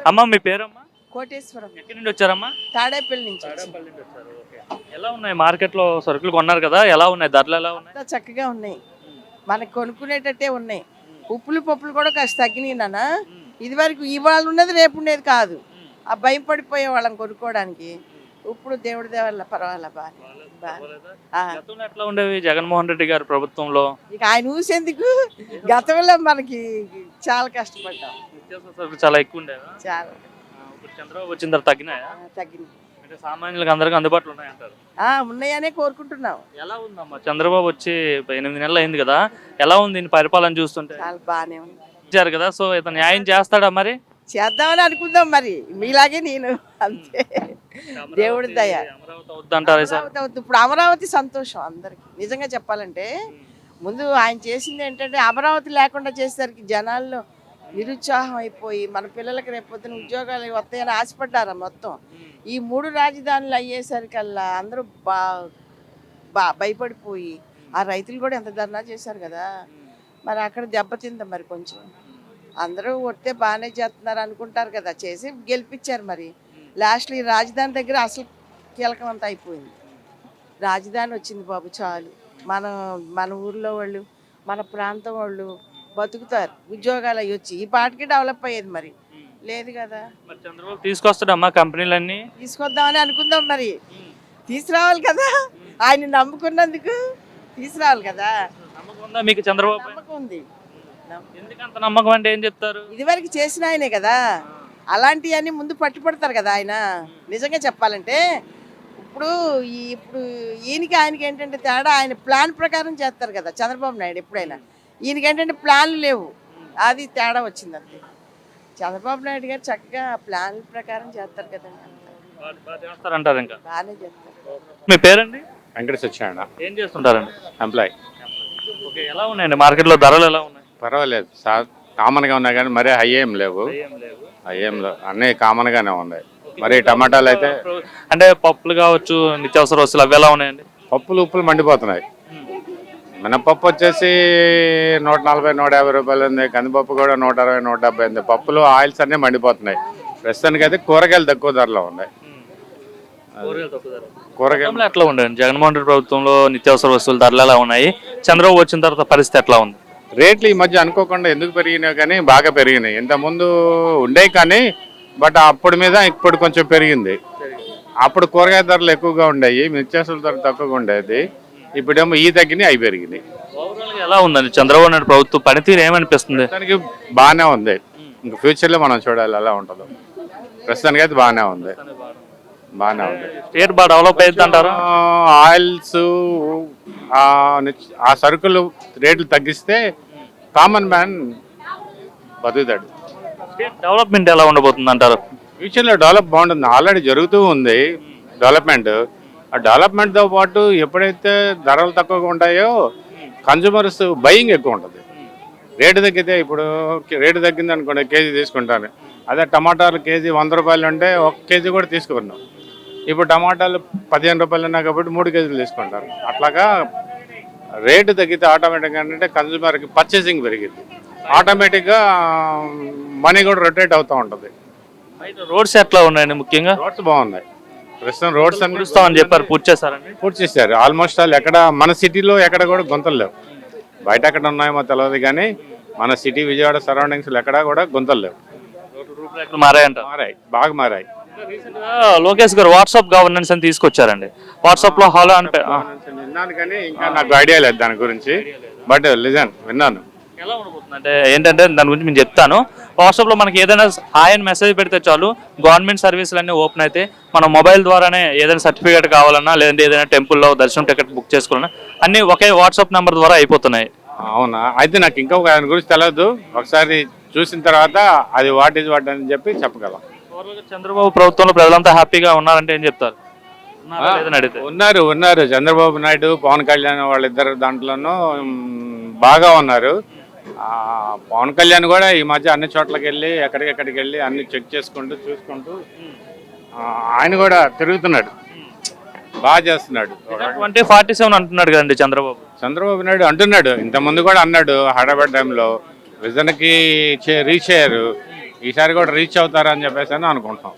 అమ్మ మీ పేరమ్మా? కోటేశ్వరం ఎక్కడి నుండి వచ్చారమ్మా? తాడేపల్లి నుంచి వచ్చాం. తాడేపల్లి నుండి వచ్చారు. ఓకే. ఎలా ఉన్నాయి మార్కెట్లో సరుకులు కొన్నారు కదా, ఎలా ఉన్నాయి ధరలు, ఎలా ఉన్నాయి? అంతా చక్కగా ఉన్నాయి, మనకు కొనుక్కునేటట్టే ఉన్నాయి. ఉప్పులు పప్పులు కూడా కాస్త తగ్గినాయి నాన్న. ఇది వరకు ఇవాళ ఉన్నది రేపు ఉండేది కాదు, ఆ భయం పడిపోయే వాళ్ళం కొనుక్కోవడానికి. ఇప్పుడు దేవుడి దేవల్ల పర్వాలే గతంలో ఎట్లా ఉండేవి జగన్మోహన్ రెడ్డి గారి ప్రభుత్వంలో? ఇక ఆయన ఊసేందుకు గతంలో మనకి చాలా కష్టపడ్డాం, నిత్యావసర సరుకులు చాలా ఎక్కువ ఉండేవా? చాలా ఇప్పుడు చంద్రబాబు వచ్చిన తర్వాత తగ్గినాయా? తగ్గింది. అంటే సామాన్యులకు అందరికీ అందుబాటులో ఉన్నాయంటారు. ఉన్నాయనే కోరుకుంటున్నాం. ఎలా ఉందమ్మా చంద్రబాబు వచ్చి 8 నెలలు అయింది కదా, ఎలా ఉంది ఈయన పరిపాలన చూస్తుంటే? చాలా బాగానే ఉంది. ఇచ్చారు కదా, సో ఇతను న్యాయం చేస్తాడా మరి? చేద్దామని అనుకుందాం, మరి మీలాగే నేను అంతే. దేవుడి దయ. అమరావతి వద్దంటారా సార్? అమరావతి అవుతుంది. ఇప్పుడు అమరావతి సంతోషం అందరికి. నిజంగా చెప్పాలంటే ముందు ఆయన చేసింది ఏంటంటే, అమరావతి లేకుండా చేసేసరికి జనాల్లో నిరుత్సాహం అయిపోయి మన పిల్లలకి రేపొద్దున ఉద్యోగాలు వస్తాయని ఆశపడ్డారా మొత్తం. ఈ 3 రాజధానులు అయ్యేసరికల్లా అందరూ భయపడిపోయి, ఆ రైతులు కూడా ఎంత ధర్నా చేశారు కదా, మరి అక్కడ దెబ్బతిందా మరి కొంచెం. అందరూ వస్తే బాగానే చేస్తున్నారు అనుకుంటారు కదా, చేసి గెలిపించారు. మరి లాస్ట్లో ఈ రాజధాని దగ్గర అసలు కీలకం అంతా అయిపోయింది. రాజధాని వచ్చింది బాబు, చాలు. మన ఊర్లో వాళ్ళు, మన ప్రాంతం వాళ్ళు బతుకుతారు, ఉద్యోగాలు అవి వచ్చి ఈ పాటికి డెవలప్ అయ్యేది. మరి లేదు కదా. మరి చంద్రబాబు తీసుకొస్తాడమ్మా కంపెనీలన్నీ? తీసుకొద్దామని అనుకుందాం, మరి తీసుకురావాలి కదా, ఆయన నమ్ముకున్నందుకు తీసుకురావాలి కదా. నమ్మకం ఉందా మీకు చంద్రబాబు? నమ్మకం ఉంది. ఎందుకంత నమ్మకం అంటే ఏం చెప్తారు? ఇదివరకు చేసిన ఆయనే కదా, అలాంటివన్నీ ముందు పట్టుపడతారు కదా ఆయన. నిజంగా చెప్పాలంటే ఇప్పుడు ఈయనకి ఆయనకి ఏంటంటే తేడా, ఆయన ప్లాన్ ప్రకారం చేస్తారు కదా చంద్రబాబు నాయుడు ఎప్పుడైనా. ఈయనకి ఏంటంటే ప్లాన్లు లేవు, అది తేడా వచ్చింది అంతే. చంద్రబాబు నాయుడు గారు చక్కగా ప్లాన్ ప్రకారం చేస్తారు కదండి, చేస్తారంటారు. ఇంకా బాగానే చేస్తారు. మీ పేరండి? వెంకట సత్యనారాయణ. ఏం చేస్తుంటారండి? ఎంప్లాయ్. ఓకే. ఎలా ఉన్నాయండి మార్కెట్లో ధరలు, ఎలా ఉన్నాయి? పర్వాలేదు, కామన్గా ఉన్నాయి కానీ మరీ హై ఏం లేవు. హై ఏం లేవు, అన్నీ కామన్గానే ఉన్నాయి. మరి టమాటాలు అయితే అంటే పప్పులు కావచ్చు, నిత్యావసర వస్తువులు అవి ఎలా ఉన్నాయండి? పప్పులు ఉప్పులు మండిపోతున్నాయి. మినపప్పు వచ్చేసి 140, 150 రూపాయలు ఉంది. కందిపప్పు కూడా 160, 170 ఉంది. పప్పులు ఆయిల్స్ అన్నీ మండిపోతున్నాయి. ప్రస్తుతానికి అయితే కూరగాయలు తక్కువ ధరలో ఉన్నాయి. కూరగాయలు ఎట్లా ఉండేది జగన్మోహన్ రెడ్డి ప్రభుత్వంలో? నిత్యావసర వస్తువుల ధరలు ఎలా ఉన్నాయి? చంద్రబాబు వచ్చిన తర్వాత పరిస్థితి ఎట్లా ఉంది? రేట్లు ఈ మధ్య అనుకోకుండా ఎందుకు పెరిగినాయి కానీ బాగా పెరిగినాయి. ఇంతకుముందు ఉండేవి కానీ బట్ అప్పుడు మీద ఇప్పుడు కొంచెం పెరిగింది. అప్పుడు కూరగాయ ధరలు ఎక్కువగా ఉండేవి, నిత్యావసర ధరలు తక్కువగా ఉండేది. ఇప్పుడేమో ఈ తగ్గినాయి, అవి పెరిగినాయి. ఎలా ఉందండి చంద్రబాబు నాయుడు ప్రభుత్వం పనితీరు ఏమనిపిస్తుంది? ప్రస్తుతానికి బాగానే ఉంది. ఇంకా ఫ్యూచర్లో మనం చూడాలి ఎలా ఉంటుందో. ప్రస్తుతానికి అయితే బాగానే ఉంది. స్టేట్ బాగా డెవలప్ అయ్యింది అంటారు. ఆయిల్స్ ఆ సరుకులు రేట్లు తగ్గిస్తే కామన్ మ్యాన్ బతుకుతాడు. స్టేట్ డెవలప్మెంట్ ఎలా ఉండబోతుంది అంటారు? ఫ్యూచర్లో డెవలప్ బాగుంటుంది, ఆల్రెడీ జరుగుతూ ఉంది డెవలప్మెంట్. ఆ డెవలప్మెంట్తో పాటు ఎప్పుడైతే ధరలు తక్కువగా ఉంటాయో కన్జ్యూమర్స్ బయింగ్ ఎక్కువ ఉంటుంది. రేటు తగ్గితే, ఇప్పుడు రేటు తగ్గింది అనుకోండి కేజీ తీసుకుంటాను. అదే టమాటాలు కేజీ 100 రూపాయలు ఉంటే 1 కేజీ కూడా తీసుకున్నాం. ఇప్పుడు టమాటాలు 15 రూపాయలు ఉన్నాయి కాబట్టి 3 కేజీలు తీసుకుంటారు. అట్లాగా రేటు తగ్గితే ఆటోమేటిక్గా ఏంటంటే కన్జ్యూమర్కి పర్చేసింగ్ పెరిగింది, ఆటోమేటిక్గా మనీ కూడా రొటేట్ అవుతూ ఉంటుంది. రోడ్స్ ఎట్లా ఉన్నాయండి? ముఖ్యంగా రోడ్స్ బాగున్నాయి. ప్రస్తుతం రోడ్స్ అని చెప్పారు, పూర్తి చేశారండి? పూర్తి చేశారు ఆల్మోస్ట్ ఆల్. ఎక్కడ మన సిటీలో ఎక్కడ కూడా గుంతలు లేవు. బయట ఎక్కడ ఉన్నాయేమో తెలియదు కానీ మన సిటీ విజయవాడ సరౌండింగ్స్లో ఎక్కడా కూడా గుంతలు లేవు. మారాయి, బాగా మారాయి. లోకేష్ గారు వాట్సాప్ గవర్నెన్స్ అని తీసుకొచ్చారండి. వాట్సాప్ లో హలో అంటే విన్నాను కానీ ఇంకా నాకు ఐడియా లేదు దాని గురించి. బట్ విన్నాను. ఎలా ఉండబోతుంది అంటే ఏంటంటే దాని గురించి నేను చెప్తాను. వాట్సాప్ లో మనకి ఏదైనా హాయ్ అని మెసేజ్ పెడితే చాలు, గవర్నమెంట్ సర్వీసులు అన్నీ ఓపెన్ అయితే మన మొబైల్ ద్వారానే ఏదైనా సర్టిఫికేట్ కావాలన్నా, లేదంటే ఏదైనా టెంపుల్లో దర్శనం టికెట్ బుక్ చేసుకోవాలన్నా అన్ని ఒకే వాట్సాప్ నెంబర్ ద్వారా అయిపోతున్నాయి. అవునా? అయితే నాకు ఇంకా దాని గురించి తెలియదు. ఒకసారి చూసిన తర్వాత అది వాట్ ఈజ్ వాట్ అని చెప్పి చెప్పగలం. చంద్రబాబు ప్రభుత్వంలో ప్రజలంతా హ్యాపీగా ఉన్నారంటే ఏం చెప్తారు? ఉన్నారు. చంద్రబాబు నాయుడు, పవన్ కళ్యాణ్ వాళ్ళిద్దరు దాంట్లోనూ బాగా ఉన్నారు. పవన్ కళ్యాణ్ కూడా ఈ మధ్య అన్ని చోట్లకి వెళ్ళి ఎక్కడికెక్కడికి వెళ్ళి అన్ని చెక్ చేసుకుంటూ చూసుకుంటూ ఆయన కూడా తిరుగుతున్నాడు, బాగా చేస్తున్నాడు. 2047 అంటున్నాడు కదండి చంద్రబాబు నాయుడు అంటున్నాడు. ఇంతకుముందు కూడా అన్నాడు హైదరాబాద్ టైంలో విజన్కి రీచ్ అయ్యారు. ఈసారి కూడా రీచ్ అవుతారని చెప్పేసి అని అనుకుంటున్నాం.